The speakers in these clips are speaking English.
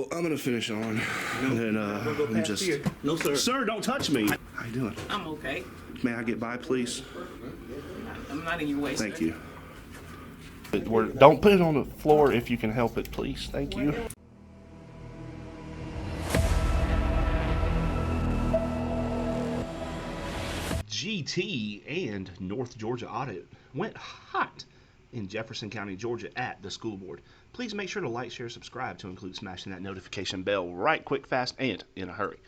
Well, I'm gonna finish on, and then I'm just. No, sir. Sir, don't touch me. How you doing? I'm okay. May I get by, please? I'm not in your way, Thank sir. you. Don't put it on the floor if you can help it, please. Thank you. GT and North Georgia audit went hot in Jefferson County, Georgia at the school board. Please make sure to like, share, subscribe to include smashing that notification bell right quick, fast, and in a hurry.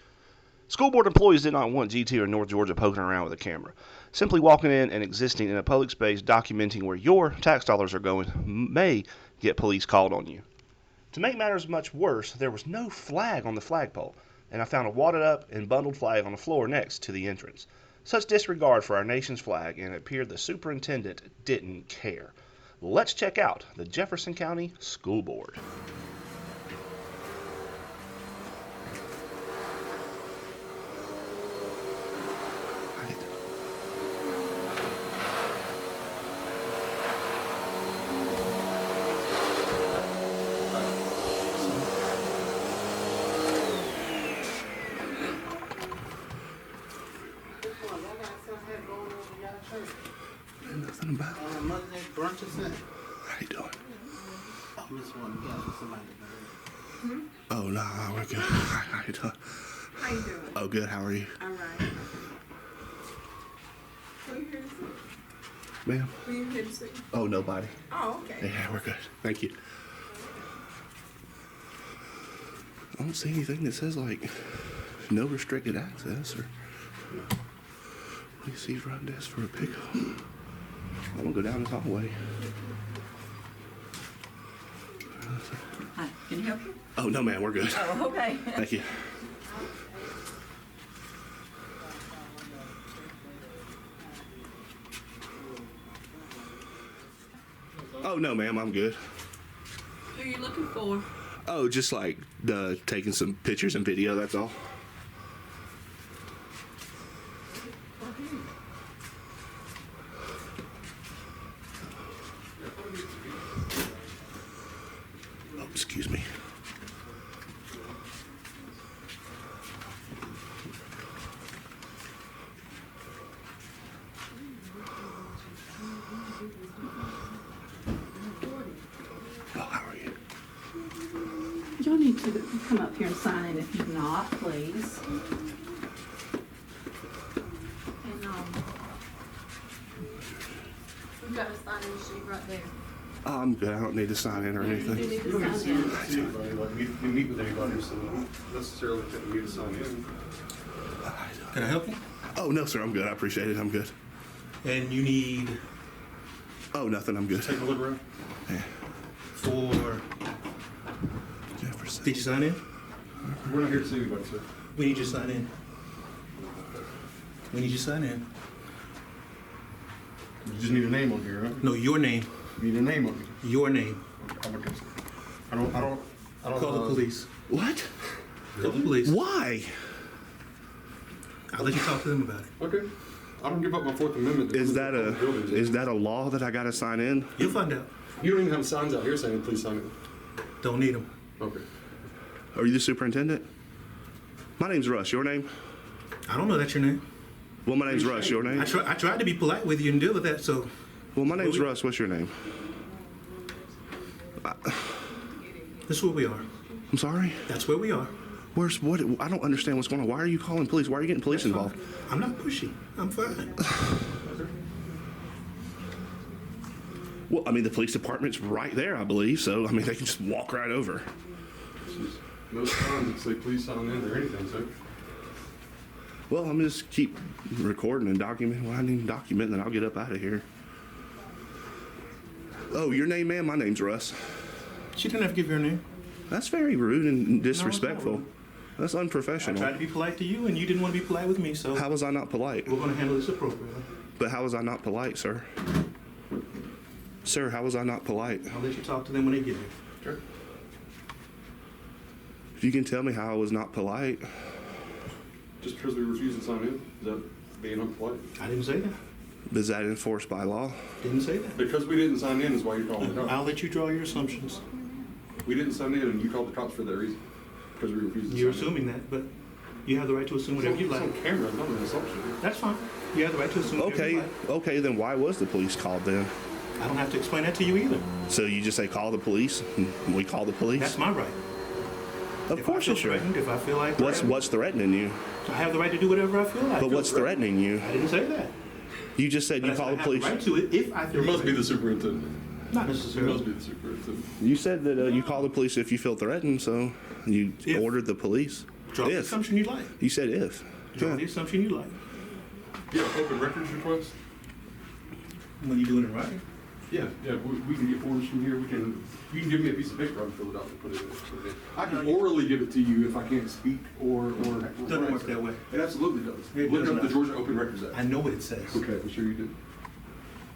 School board employees did not want GT or North Georgia poking around with a camera. Simply walking in and existing in a public space documenting where your tax dollars are going may get police called on you. To make matters much worse, there was no flag on the flagpole, and I found a wadded up and bundled flag on the floor next to the entrance. Such disregard for our nation's flag, and it appeared the superintendent didn't care. Let's check out the Jefferson County School Board. Nothing about it. How you doing? Oh, no, we're good. How you doing? How you doing? Oh, good. How are you? All right. Who you here to see? Ma'am? Who you here to see? Oh, nobody. Oh, okay. Yeah, we're good. Thank you. I don't see anything that says, like, no restricted access or... Please see front desk for a pickup. I'm gonna go down this hallway. Hi, can you help you? Oh, no, ma'am, we're good. Oh, okay. Thank you. Oh, no, ma'am, I'm good. Who are you looking for? Oh, just like taking some pictures and video, that's all. Oh, excuse me. Oh, how are you? You'll need to come up here and sign in if you're not, please. And, we've got a sign-in sheet right there. Oh, I'm good. I don't need to sign in or You anything. need You don't to need to sign in. see anybody, like, you meet with anybody, so not necessarily that you need to sign in. Can I help you? Oh, no, sir. I'm good. I appreciate it. I'm good. And you need, Oh, nothing. I'm good. Take a look around. Yeah. for, Jefferson. did you sign in? We're not here to see anybody, sir. We need you to sign in. We need you to sign in. You just need a name on here, right? No, your name. You need a name on here. Your name. I'm okay, sir. I don't. Call the police. What? Call the police. Why? I'll let you talk to them about it. Okay. I don't give up my Fourth Amendment. Is that a law that I gotta sign in? You'll find out. You don't even have signs out here saying please sign it. Don't need them. Okay. Are you the superintendent? My name's Russ. Your name? I don't know that's your name. Well, my name's Russ. Your name? I tried to be polite with you and deal with that, so Well, my name's Russ. What's your name? this is where we are. I'm sorry? That's where we are. Where's what? I don't understand what's going on. Why are you calling police? Why are you getting police involved? I'm not pushy. I'm fine. Well, I mean, the police department's right there, I believe. So, I mean, they can just walk right over. No signs that say please sign in or anything, sir. Well, I'm just keep recording and documenting what I need to document, and then I'll get up out of here. Oh, your name, ma'am? My name's Russ. She didn't have to give you her name. That's very rude and not disrespectful. rude. That's I unprofessional. tried to be polite to you, and you didn't want to be polite with me, so How was I not polite? we're going to handle this appropriately. But how was I not polite, sir? Sir, how was I not polite? I'll let you talk to them when they get here. Sure. If you can tell me how I was not polite. Just because we refuse to sign in, is that being unpolite? I didn't say that. Is that enforced by law? Didn't say that. Because we didn't sign in is why you're calling the cops. I'll let you draw your assumptions. We didn't sign in and you called the cops for that reason. because we refused to You're sign assuming that, but you have the right to assume it. whatever you It's like. on camera, not an assumption. That's fine. You have the right to assume whatever you Okay, like. okay, then why was the police called then? I don't have to explain that to you either. So you just say call the police, and we call the police? That's my right. Of If course I it's feel right. threatened, if I feel like What's threatening you? I have the right to do whatever I feel like. But what's threatening you? I didn't say that. You just said But you I said call I the have police. the right to it if I feel You must be the threatened. superintendent. Not You necessarily. must be the superintendent. You said that you call the police if you feel threatened, so you If. ordered the police. Draw the If. assumption you like. You said if. Draw Yeah. the assumption you like. Yeah, open records request? When you do it in writing. Yeah, we can get forms from here, you can give me a piece of paper, I'll fill it out and put it in. I can orally give it to you if I can't speak or. Doesn't work that way. It absolutely does. It Look does up the not. Georgia Open Records Act. I know what it says. Okay, I'm sure you do.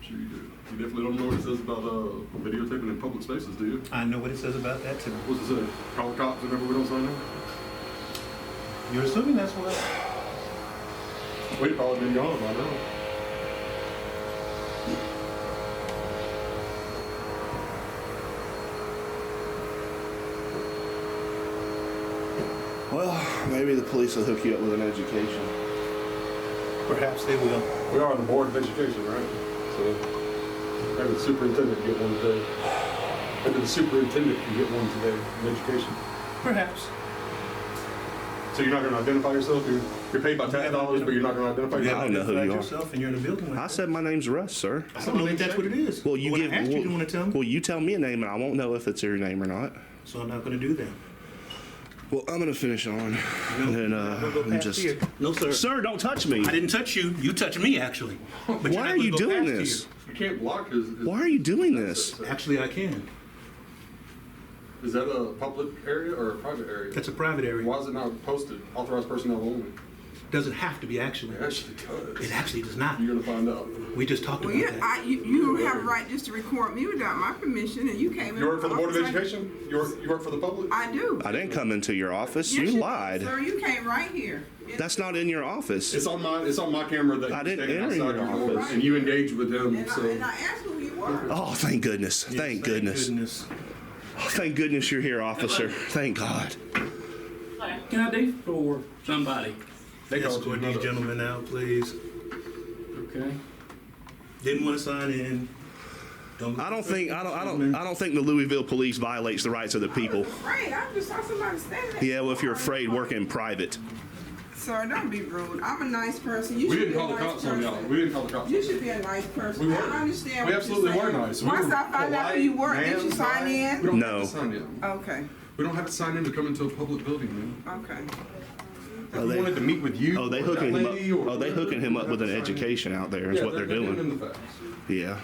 Sure you do. You definitely don't know what it says about videotaping in public spaces, do you? I know what it says about that too. What's it say? Call the cops whenever we don't sign in? You're assuming that's what. We'd probably been gone by now. Well, maybe the police will hook you up with an education. Perhaps they will. We are on the board of education, right? So maybe the superintendent can get one today. Maybe the superintendent can get one today in education. Perhaps. So you're not going to identify yourself? You're paid by tax dollars, but you're not going to identify I yourself? don't know who you are. yourself and you're in a building like I that. said my name's Russ, sir. I don't know if that's what it is. Well, you when give. I asked you to want to tell me, Well, you tell me a name, and I won't know if it's your name or not. so I'm not going to do that. Well, I'm gonna finish on, and We'll go past just. here. No, sir. Sir, don't touch me. I didn't touch you. You touched me, actually. But you're Why not are gonna you go doing past this? You can't block his. Why are you doing this? here. Actually, I can. Is that a public area or a private area? That's a private area. Why is it not posted? Authorized personnel only. Doesn't have to be actually. It actually does. It actually does not. You're gonna find out. We just talked Well, about that. you have a right just to record me without my permission, and you came in. You work for the my Board of office. Education? You work for the public? I do. I didn't come into your office. Yes, You did, lied. Sir, you came right here. That's not in your office. It's on my camera that I you're didn't standing enter outside your your door, office. and you engage with him. And, So and I asked who you were. Oh, thank goodness. Yes, Thank goodness. Oh, thank goodness you're here, officer. Thank God. Can I do for somebody? they called you Escort these another- gentlemen out, please. Okay. Didn't want to sign in. I don't think the Louisville police violates the rights of the people. Right, I just saw somebody standing there. Yeah, well, if you're afraid, work in private. Sir, don't be rude. I'm a nice person. You We should didn't be call a the nice cops on y'all. person. We didn't call the cops. You should be a nice person. We were. I understand We what absolutely you're were saying. nice. We Once were I found out who you were, did you polite, sign man, in? We don't No. have to sign in. Okay, We don't have to sign in to come into a public building, man. okay. If we wanted to meet with you. Oh, they or hooking that him up. lady or Oh, they whatever, hooking him we up don't with an have to sign in. education out there. Is Yeah, what they're giving doing. them the facts. Yeah.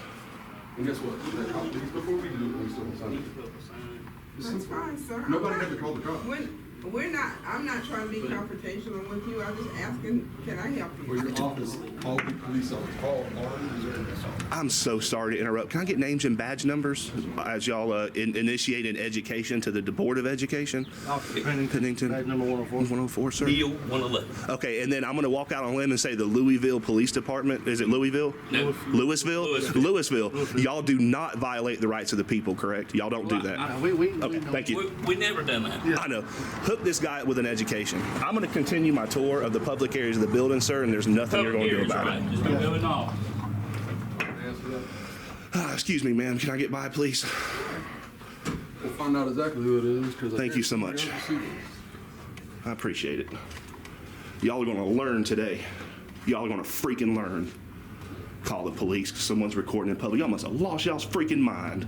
And guess what? They called these before we do it, we still don't sign in. It's That's simple. fine, sir. Nobody had to call the cops. I'm not trying to be confrontational with you. I'm just asking, can I help Or you? your office, call the police officer, call our. I'm so sorry to interrupt. Can I get names and badge numbers as y'all initiate an education to the Board of Education? Pennington. Badge number 104. 104, sir. Deal 111. Okay, and then I'm going to walk out on a limb and say the Louisville Police Department. Is it Louisville? No. Louisville? Louisville. Louisville. Y'all do not violate the rights of the people, correct? Y'all don't do that. Okay, thank you. We never done that. I know. Hook this guy up with an education. I'm going to continue my tour of the public areas of the building, sir, and there's nothing you're going to do about it. Just don't go in the office. Excuse me, ma'am. Can I get by, please? We'll find out exactly who it is. 'Cause I Thank you can't so much. see it. I appreciate it. Y'all are going to learn today. Y'all are going to freaking learn. Call the police because someone's recording in public. Y'all must have lost y'all's freaking mind.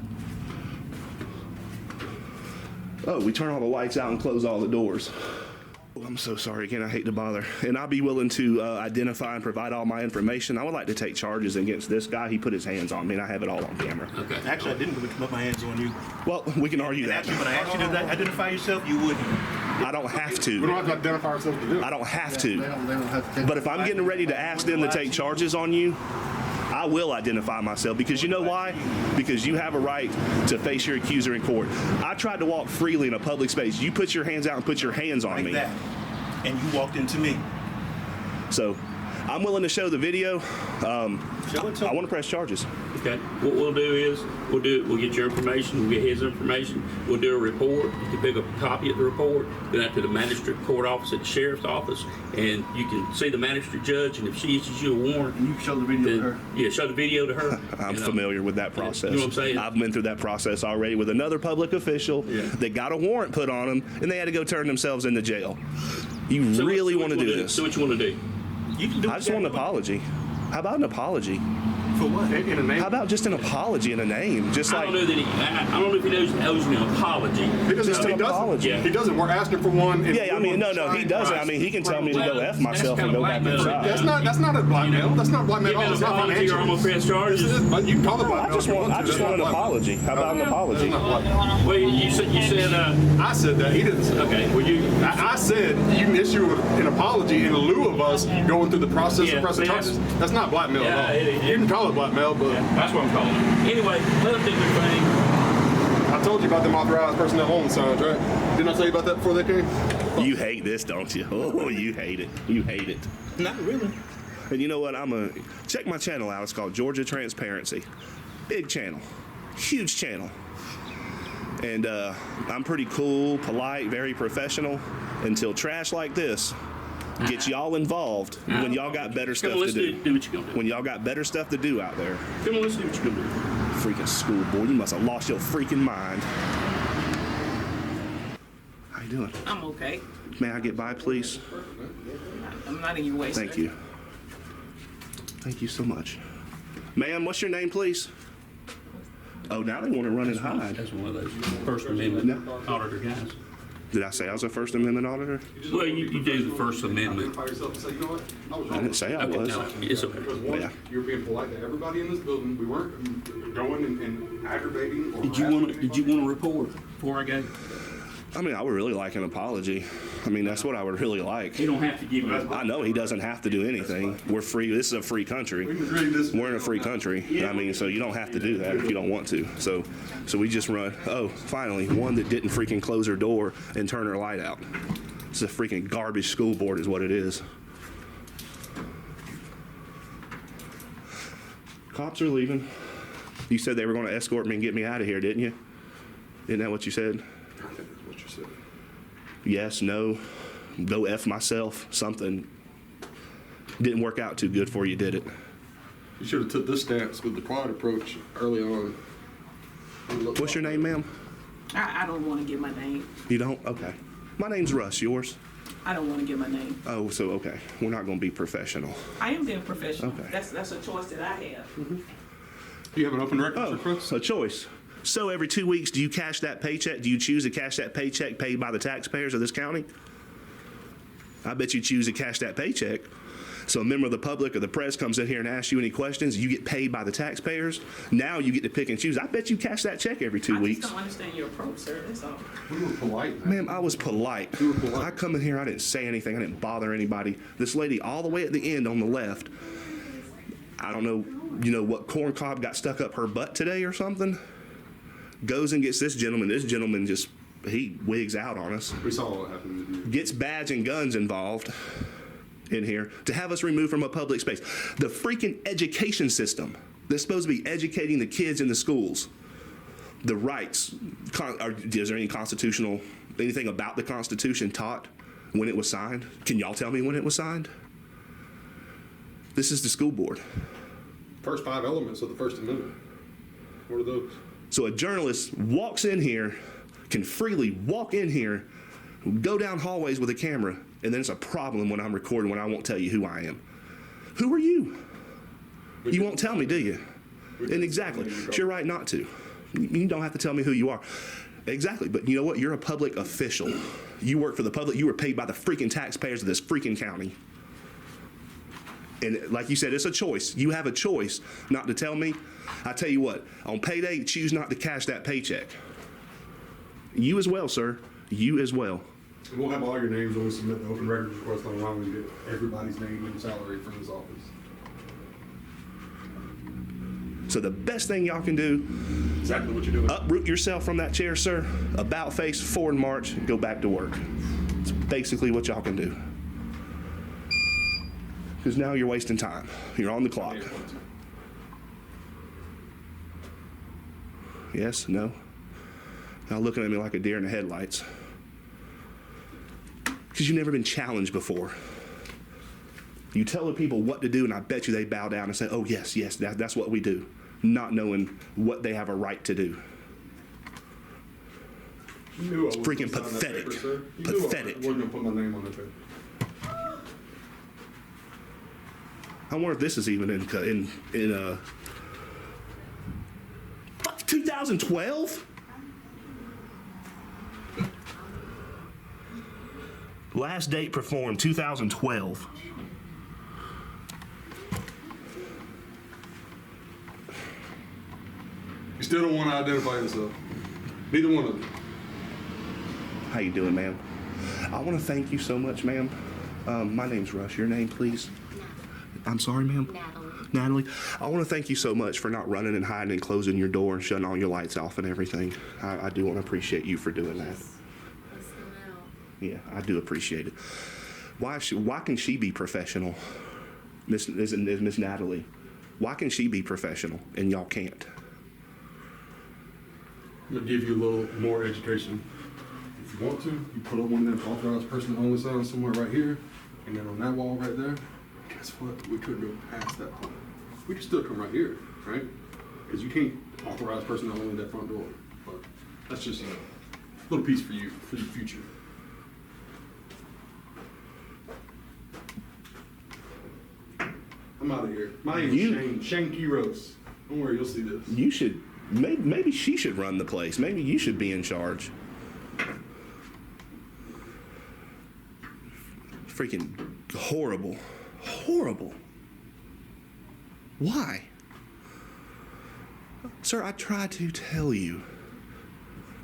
Oh, we turn all the lights out and close all the doors. Oh, I'm so sorry again. I hate to bother. And I'll be willing to identify and provide all my information. I would like to take charges against this guy. He put his hands on me, and I have it all on camera. Okay. Actually, I didn't put my hands on you. Well, we can argue And that. actually, when I asked you to identify yourself, you wouldn't. I don't have We to. don't have to identify ourselves to do it. I don't have to. They don't have to take. But if I'm getting ready to ask them to take charges on you, I will identify myself because you know why? Because you have a right to face your accuser in court. I tried to walk freely in a public space. You put your hands out and put your hands on Like me. that. And you walked into me. So I'm willing to show the video. Show it to I want to press charges. Okay. What we'll do is we'll get your information. We'll get his information. We'll do a report. You can pick up a copy of the report. Go down to the magistrate court office at the sheriff's office, and you can see the magistrate judge. And if she issues you a warrant, You can show the video to her. yeah, show the video to her. I'm familiar with that process. You know what I'm saying? I've been through that process already with another public official that got a warrant put on them, and they had to go turn themselves into jail. You So really what want to you do wanna this? So what you want to do? You can do I just want an apology. How about an apology? For what? In a name. How about just an apology and a name? Just I like, don't know that I don't know if he owes me an apology. He doesn't. Just an He doesn't. apology. Yeah. He doesn't. We're asking for one. and yeah, I mean, no, he doesn't. I mean, he can tell me to go F myself and go back inside. That's not a blackmail. That's not blackmail Give at all. me It's an not apology or I'm financial. gonna press charges. This is, but you can call it I blackmail. just if you want to. That's an not blackmail. apology. How about an apology? That's not blackmail. Well, you said I said that. He didn't say that. okay. Well, I said you can issue an apology in lieu of us going through the process Yeah, of pressing see, charges. That's not blackmail Yeah, at all. it- You can call it blackmail, but that's what I'm calling it. Anyway, let them do their thing. I told you about them authorized personnel only signs, right? Didn't I tell you about that before they came? You hate this, don't you? Oh, you hate it. You hate it. Not really. And you know what? I'm going to check my channel out. It's called Georgia Transparency. Big channel. Huge channel. And I'm pretty cool, polite, very professional until trash like this gets y'all involved when y'all got better Come stuff on, to let's do. do what you're gonna do. When y'all got better stuff to do out there. Come on, let's do what you're gonna do. Freaking school board. You must have lost your freaking mind. How you doing? I'm okay. May I get by, please? I'm not in your way, Thank sir. you. Thank you so much. Ma'am, what's your name, please? Oh, now they want to run and hide. That's one of those First Amendment auditor guys. Did I say I was a First Amendment auditor? Well, you do the First Amendment. Identify yourself and say, you know what? I was I didn't say I Okay, was. no, it's okay. Because one, Yeah. you're being polite to everybody in this building. We weren't going and aggravating or Did you want to report before I go? I mean, I would really like an apology. I mean, that's what I would really like. You don't have to give me. I know he doesn't have to do anything. We're free. This is a free country. We're in a free country. I mean, so you don't have to do that if you don't want to. So we just run. Oh, finally, one that didn't freaking close her door and turn her light out. It's a freaking garbage school board is what it is. Cops are leaving. You said they were going to escort me and get me out of here, didn't you? Isn't that what you said? That's what you said. Yes, no, go F myself, something. Didn't work out too good for you, did it? You should have took this stance with the quiet approach early on. What's your name, ma'am? I don't want to give my name. You don't? Okay. My name's Russ, yours? I don't want to give my name. Oh, so okay. We're not going to be professional. I am being professional. Okay. That's a choice that I have. Do you have an open record for Chris? A choice. So every 2 weeks, do you cash that paycheck? Do you choose to cash that paycheck paid by the taxpayers of this county? I bet you choose to cash that paycheck. So a member of the public or the press comes in here and asks you any questions. You get paid by the taxpayers. Now you get to pick and choose. I bet you cash that check every 2 I weeks. just don't understand your approach, sir. That's all. We were polite, man. Ma'am, I was polite. You were polite. I come in here, I didn't say anything, I didn't bother anybody. This lady all the way at the end on the left, I don't know, you know what corn cob got stuck up her butt today or something? Goes and gets this gentleman just, he wigs out on us. We saw what happened to you. Gets badge and guns involved in here to have us removed from a public space. The freaking education system that's supposed to be educating the kids in the schools, the rights, is there any constitutional, anything about the Constitution taught when it was signed? Can y'all tell me when it was signed? This is the school board. First 5 elements of the First Amendment. What are those? So a journalist walks in here, can freely walk in here, go down hallways with a camera, and then it's a problem when I'm recording when I won't tell you who I am. Who are you? You won't tell me, do you? And exactly. It's your right not to. You don't have to tell me who you are. Exactly. But you know what? You're a public official. You work for the public. You were paid by the freaking taxpayers of this freaking county. And like you said, it's a choice. You have a choice not to tell me. I tell you what, on payday, choose not to cash that paycheck. You as well, sir. You as well. And we'll have all your names when we submit the open records request online and get everybody's name and salary from his office. So the best thing y'all can do, Exactly what you're doing. uproot yourself from that chair, sir, about face, forward march, and go back to work. It's basically what y'all can do. Because now you're wasting time. You're on the clock. Yes, no. Now looking at me like a deer in the headlights. Because you've never been challenged before. You tell the people what to do, and I bet you they bow down and say, oh, yes, that's what we do. Not knowing what they have a right to do. You knew I It's wasn't freaking gonna sign that pathetic. paper, sir. You Pathetic. knew I wasn't going to put my name on that paper. I wonder if this is even in 2012? Last date performed 2012. You still don't want to identify yourself. Neither one of you. How you doing, ma'am? I want to thank you so much, ma'am. My name's Rush. Your name, please? I'm sorry, ma'am? Natalie. I want to thank you so much for not running and hiding and closing your door and shutting all your lights off and everything. I do want to appreciate you for doing that. Yeah, I do appreciate it. Why can she be professional, Miss Natalie? Why can she be professional and y'all can't? I'm going to give you a little more education. If you want to, you put up one of them authorized person only signs somewhere right here, and then on that wall right there, guess what? We couldn't go past that point. We could still come right here, right? Because you can't authorize person only in that front door. But that's just a little piece for you, for the future. I'm out of here. My name is Shane Quiros. Don't worry, you'll see this. You should, maybe she should run the place. Maybe you should be in charge. Freaking horrible. Horrible. Why? Sir, I tried to tell you.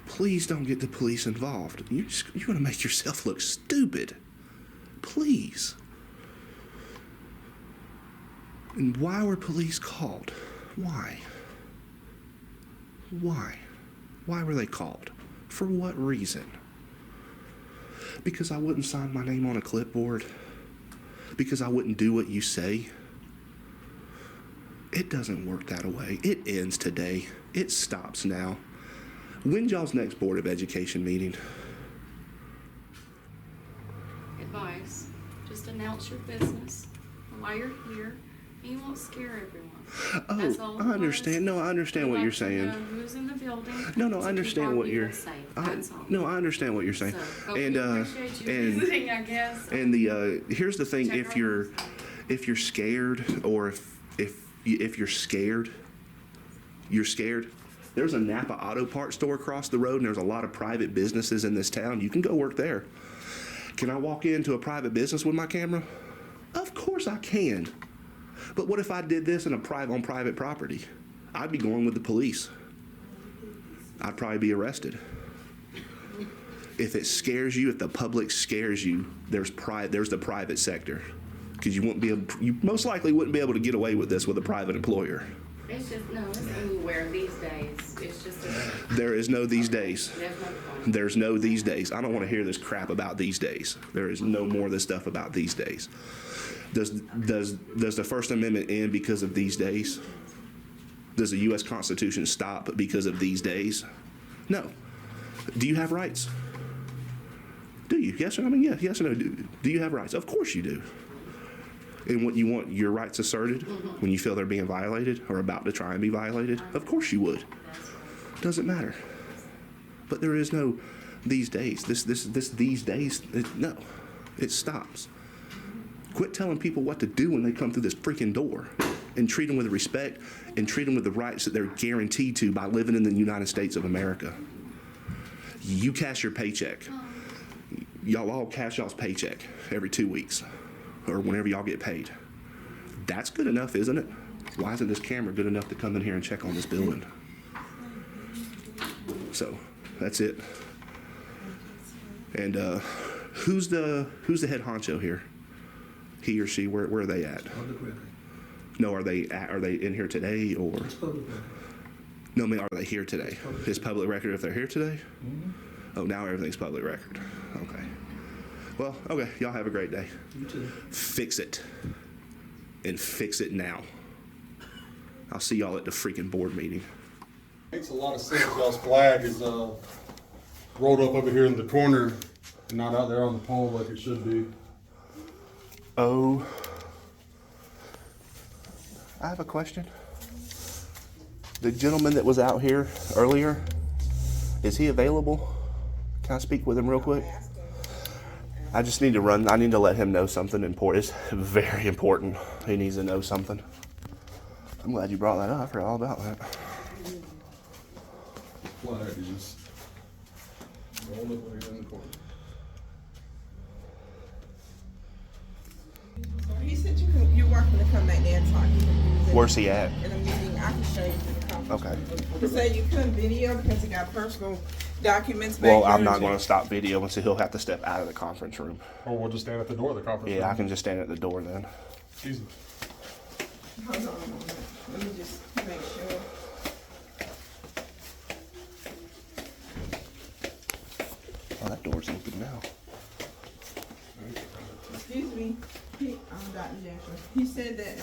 Please don't get the police involved. You're going to make yourself look stupid. Please. And why were police called? Why? Why? Why were they called? For what reason? Because I wouldn't sign my name on a clipboard? Because I wouldn't do what you say? It doesn't work that way. It ends today. It stops now. When's y'all's next Board of Education meeting? Advice, just announce your business why you're here, and you won't scare everyone. That's all Oh, I understand. No, I understand what you're saying. Who's in the building? No, I understand what you're. No, I understand what you're saying. So, And appreciate you visiting, I guess. and the here's the thing: Check if our you're website. scared, or if you're scared, you're scared. There's a Napa Auto Parts store across the road, and there's a lot of private businesses in this town. You can go work there. Can I walk into a private business with my camera? Of course I can. But what if I did this on private property? I'd be going with the police. I'd probably be arrested. If it scares you, if the public scares you, there's the private sector, because you most likely wouldn't be able to get away with this with a private employer. It's anywhere these days. It's just There is no these days. there's no point. There's no these days. I don't want to hear this crap about these days. There is no more of this stuff about these days. Does the First Amendment end because of these days? Does the U.S. Constitution stop because of these days? No. Do you have rights? Do you? Yes or no? I mean, yes or no? Do you have rights? Of course you do. And what you want your rights asserted when you feel they're being violated or about to try and be violated? Of course you would. Doesn't matter. But there is no these days. These days, no. It stops. Quit telling people what to do when they come through this freaking door, and treat them with respect and treat them with the rights that they're guaranteed to by living in the United States of America. You cash your paycheck. Y'all all cash y'all's paycheck every 2 weeks or whenever y'all get paid. That's good enough, isn't it? Why isn't this camera good enough to come in here and check on this building? So that's it. And who's the head honcho here? He or she? Where are they at? No, are they in here today or? No, I mean, are they here today? Is public record if they're here today? Oh, now everything's public record. Okay. Well, okay. Y'all have a great day. You too. Fix it. and fix it now. I'll see y'all at the freaking board meeting. Makes a lot of sense. Y'all's flag is rolled up over here in the corner, and not out there on the pole like it should be. Oh, I have a question. The gentleman that was out here earlier, is he available? Can I speak with him real quick? I just need to run. I need to let him know something important. It's very important. He needs to know something. I'm glad you brought that up. I forgot all about that. Flag is rolled up over here in the corner. He said you're welcome to come back there and talk. Where's he at? In a meeting, I can show you the conference. Okay. He said you couldn't video because he got personal documents back Well, there. I'm not going to stop video until he'll have to step out of the conference room. Or we'll just stand at the door of the conference room. Yeah, I can just stand at the door then. Easy. Hold on a moment. Let me just make sure. Oh, that door's open now. Excuse me, Dr. Jefferson. He said that,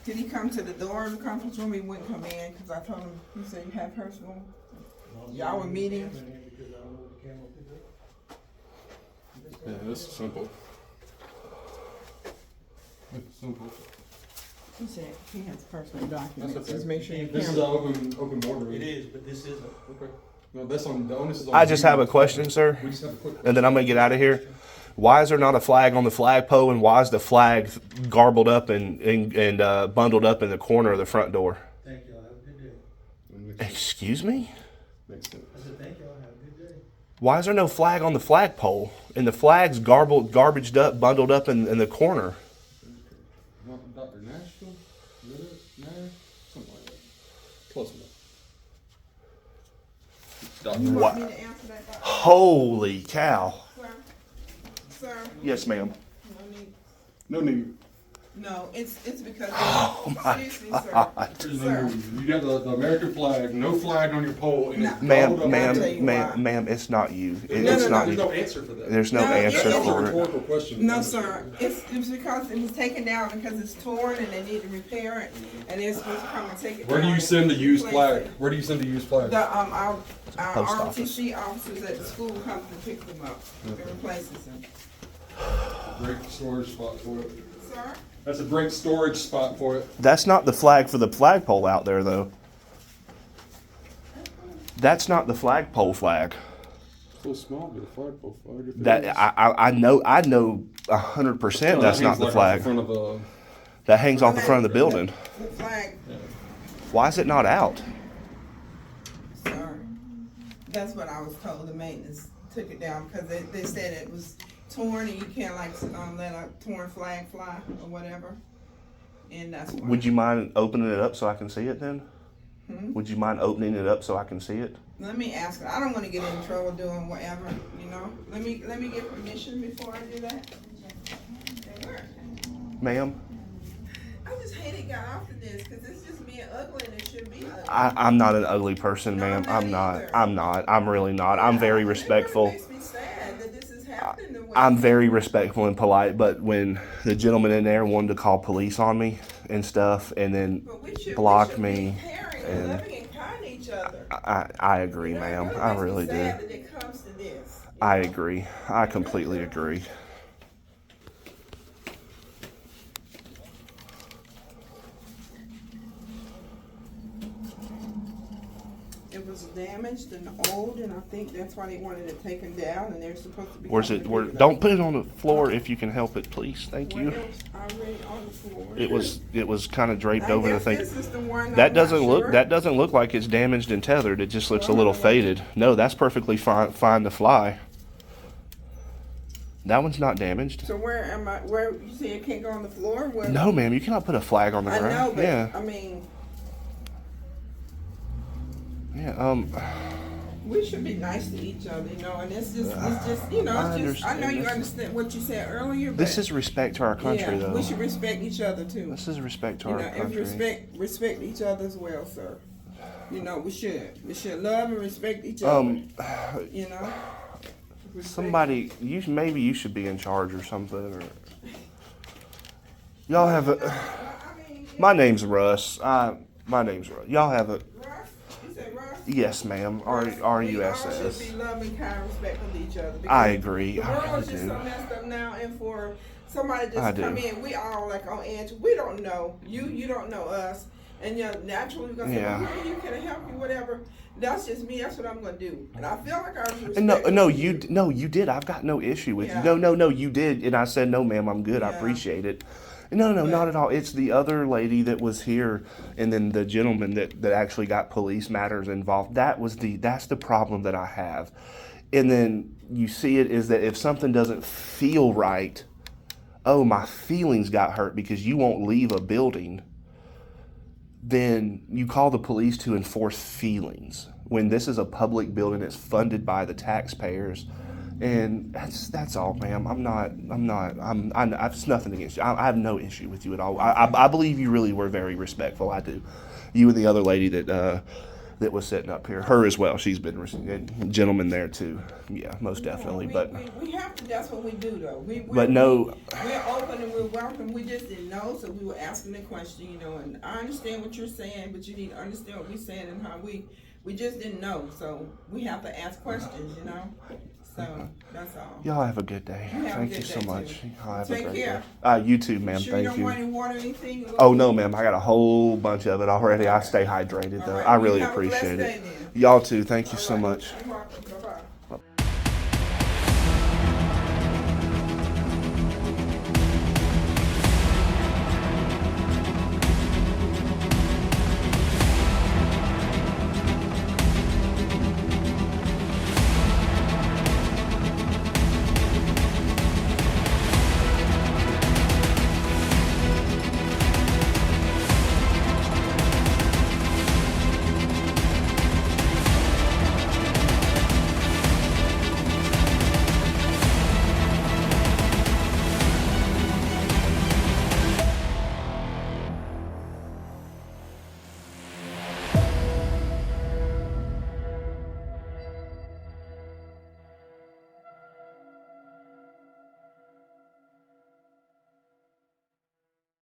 did he come to the door of the conference room? He wouldn't come in because I told him, he said you have personal, y'all were meeting. Yeah, this is simple. It's simple. He said he has personal documents. That's okay. Just make sure you This is an open board room. It is, but this isn't. Okay. No, that's on, the onus is on. I just have a question, sir, We just have a quick. and then I'm going to get out of here. Why is there not a flag on the flagpole, and why is the flag garbled up and bundled up in the corner of the front door? Thank y'all. Have a good day. Excuse me? Makes sense. I said, thank y'all. Have a good day. Why is there no flag on the flagpole? And the flag's garbaged up, bundled up in the corner. Dr. Nashville? Is that it? Nash? Something like that. Close enough. You What? want me to answer that, Dr.? Holy cow. Sir? Yes, ma'am. No need. No need. No, it's because. Oh, my Excuse me, sir. There's no Sir. need. You got the American flag, no flag on your pole, and it's Ma'am, gobbled up. I'll tell you why. ma'am, it's not you. No, It's no, not There's you. no answer for that. There's no No, answer it's That's a for it. rhetorical question. No, sir. It's because it was taken down because it's torn and they need to repair it, and they're supposed to come and take it down. Where do you send the and used replace flag? it. Where do you send the used flag? Our Post office. ROTC officers at the school comes and picks them up and replaces them. Great storage spot for it. Sir? That's a great storage spot for it. That's not the flag for the flagpole out there, though. That's not the flagpole flag. So small, be a flagpole flag. if it That is. I know 100% No, that's that not hangs the like flag. off the front of a. That hangs off the front of the building. The flag, Why is it not out? sir. That's what I was told. The maintenance took it down because they said it was torn and you can't let a torn flag fly or whatever. And that's why. Would you mind opening it up so I can see it then? Would you mind opening it up so I can see it? Let me ask her. I don't want to get in trouble doing whatever, you know. Let me get permission before I do that. Ma'am, I just hate it got off to this because it's just being ugly and it shouldn't be ugly. I'm not an ugly person, No, ma'am. I'm I'm not not. either. I'm not. I'm really not. I'm very respectful. It makes me sad that this is happening the way. I'm very respectful and polite, but when the gentleman in there wanted to call police on me and stuff and then But we should blocked be me, caring and- and loving and kind to each other. I agree, You know, ma'am. it I makes me really do. sad that it comes to this. I agree. I completely agree. It was damaged and old, and I think that's why they wanted it taken down, and they're supposed to be. Where's it? coming to Don't put it on the floor if you can help it, please. Thank Where you. else? Already on the floor. It was kind of draped I over the guess thing. this is the one. I'm That doesn't not look sure. that doesn't look like it's damaged and tethered. It just looks a Well, little I don't know. faded. No, that's perfectly fine to fly. That one's not damaged. So where am I? Where you say it can't go on the floor? Where? No, ma'am, you cannot put a flag on the I ground. know, but Yeah. I mean, Yeah. we should be nice to each other, you know. And it's just, you know, I it's just. I know understand. you understand what you said earlier. But This is respect to our country, yeah, though. we should respect each other too. This is respect to You our know, and country. respect each other as well, sir. You know, we should love and respect each other. You know. Respect- Somebody, maybe you should be in charge or something. Or Y'all have a. I mean, My name's Russ. My name's Russ. Y'all have a. Russ? You said Russ? Yes, ma'am. We all RUSS. should be loving, kind, respectful to each other. I because agree. The I world really is just do. so messed up now, and for somebody I just do. come in, we all like on edge. We don't know you don't know us, and naturally we're gonna say, Yeah. well, you can I help you, whatever. That's just me. That's what I'm gonna do, and I feel like I was And no, respectful. you did. I've got no issue with Yeah. you. No, you did. And I said, no, ma'am, I'm good. I Yeah. appreciate it. No, But- not at all. It's the other lady that was here, and then the gentleman that actually got police matters involved. That's the problem that I have. And then you see it is that if something doesn't feel right, oh, my feelings got hurt because you won't leave a building, then you call the police to enforce feelings. When this is a public building, it's funded by the taxpayers. And that's all, ma'am. It's nothing against you. I have no issue with you at all. I believe you really were very respectful. I do. You and the other lady that was sitting up here, her as well. She's been a gentleman there too. Yeah, most definitely. We have to. That's what we do, though. But no. We're open and we're welcome. We just didn't know, so we were asking the question, And I understand what you're saying, but you need to understand what we're saying and how we just didn't know, so we have to ask questions, So that's all. Y'all have a good day. You have a Thank good you so day, much. too. Y'all have Take a great care. day. You too, ma'am. Sure Thank you don't you. want any water or anything? Oh no, ma'am. I got a whole bunch of it already. I stay hydrated All though. right. I You really have a blessed appreciate day it. then. Y'all too. Thank you All so right. much. You're welcome. Bye-bye.